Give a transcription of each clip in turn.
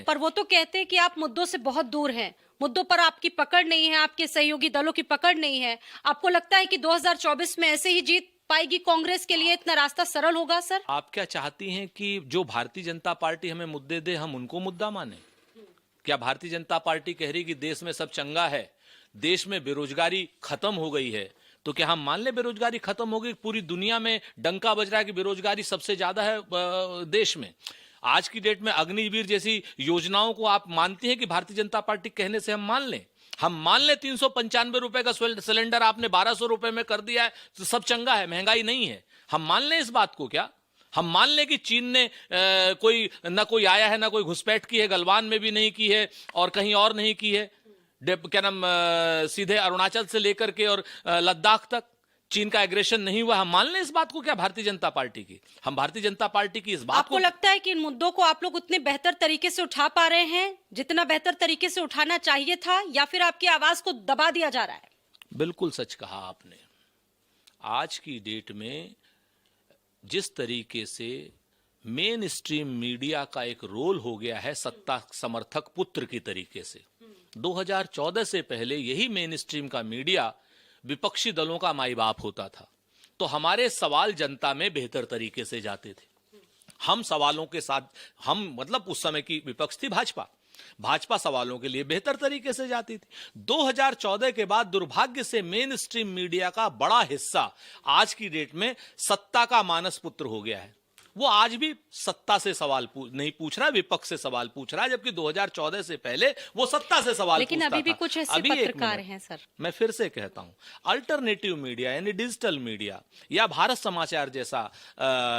पर वो तो कहते हैं कि आप मुद्दों से बहुत दूर हैं, मुद्दों पर आपकी पकड़ नहीं है, आपके सहयोगी दलों की पकड़ नहीं है। आपको लगता है कि 2024 में ऐसे ही जीत पाएगी कांग्रेस के लिए, इतना रास्ता सरल होगा? सर, आप क्या चाहती हैं कि जो भारतीय जनता पार्टी हमें मुद्दे दे हम उनको मुद्दा माने? क्या भारतीय जनता पार्टी कह रही कि देश में सब चंगा है, देश में बेरोजगारी खत्म हो गई है, तो क्या हम मान ले बेरोजगारी खत्म हो गई? पूरी दुनिया में डंका बज रहा है कि बेरोजगारी सबसे ज्यादा है देश में। आज की डेट में अग्निवीर जैसी योजनाओं को आप मानती हैं कि भारतीय जनता पार्टी कहने से हम मान लें? हम मान लें 395 रुपए का सिलेंडर आपने 1200 रुपए में कर दिया है तो सब चंगा है, महंगाई नहीं है। हम मान लें इस बात को? क्या हम मान लें कि चीन ने कोई आया है, ना कोई घुसपैठ की है, गलवान में भी नहीं की है और कहीं और नहीं की है, क्या नाम सीधे अरुणाचल से लेकर के और लद्दाख तक चीन का एग्रेशन नहीं हुआ? हम मान लें इस बात को? क्या भारतीय जनता पार्टी की, हम भारतीय जनता पार्टी की इस बात आपको लगता है कि इन मुद्दों को आप लोग उतने बेहतर तरीके से उठा पा रहे हैं जितना बेहतर तरीके से उठाना चाहिए था, या फिर आपकी आवाज को दबा दिया जा रहा है? बिल्कुल सच कहा आपने। आज की डेट में जिस तरीके से मेन स्ट्रीम मीडिया का एक रोल हो गया है सत्ता समर्थक पुत्र की तरीके से, 2014 से पहले यही मेन स्ट्रीम का मीडिया विपक्षी दलों का माई बाप होता था, तो हमारे सवाल जनता में बेहतर तरीके से जाते थे। हम सवालों के साथ, हम मतलब उस समय की विपक्ष थी भाजपा सवालों के लिए बेहतर तरीके से जाती थी। 2014 के बाद दुर्भाग्य से मेन स्ट्रीम मीडिया का बड़ा हिस्सा आज की डेट में सत्ता का मानस पुत्र हो गया है। वो आज भी सत्ता से सवाल नहीं पूछ रहा है, विपक्ष से सवाल पूछ रहा है, जबकि 2014 से पहले वो सत्ता से सवाल लेकिन पूछता अभी भी था। कुछ ऐसे पत्रकार हैं सर। मैं फिर से कहता हूं, अल्टरनेटिव मीडिया यानी डिजिटल मीडिया या भारत समाचार जैसा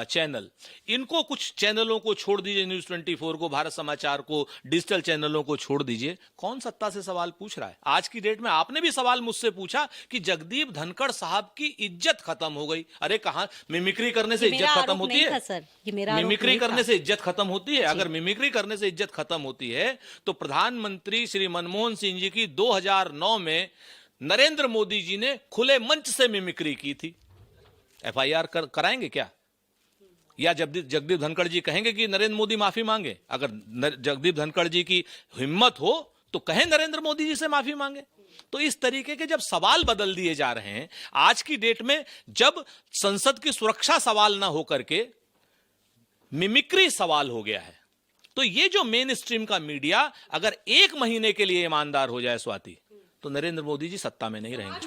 चैनल, इनको कुछ चैनलों को छोड़ दीजिए, न्यूज 24 को, भारत समाचार को, डिजिटल चैनलों को छोड़ दीजिए, कौन सत्ता से सवाल पूछ रहा है? आज की डेट में आपने भी सवाल मुझसे पूछा कि जगदीप धनखड़ साहब की इज्जत खत्म हो गई। अरे कहां मिमिक्री करने से इज्जत खत्म होती है? मिमिक्री करने से इज्जत खत्म होती है? अगर मिमिक्री करने से इज्जत खत्म होती है तो प्रधानमंत्री श्री मनमोहन सिंह जी की 2009 में नरेंद्र मोदी जी ने खुले मंच से मिमिक्री की थी। एफआईआर कराएंगे क्या? या जगदीप धनखड़ जी कहेंगे कि नरेंद्र मोदी माफी मांगे? अगर जगदीप धनखड़ जी की हिम्मत हो तो कहें नरेंद्र मोदी जी से माफी मांगे। तो इस तरीके के जब सवाल बदल दिए जा रहे हैं आज की डेट में, जब संसद की सुरक्षा सवाल ना होकर के मिमिक्री सवाल हो गया है, तो ये जो मेन स्ट्रीम का मीडिया अगर 1 महीने के लिए ईमानदार हो जाए स्वाति, तो नरेंद्र मोदी जी सत्ता में नहीं रहेंगे।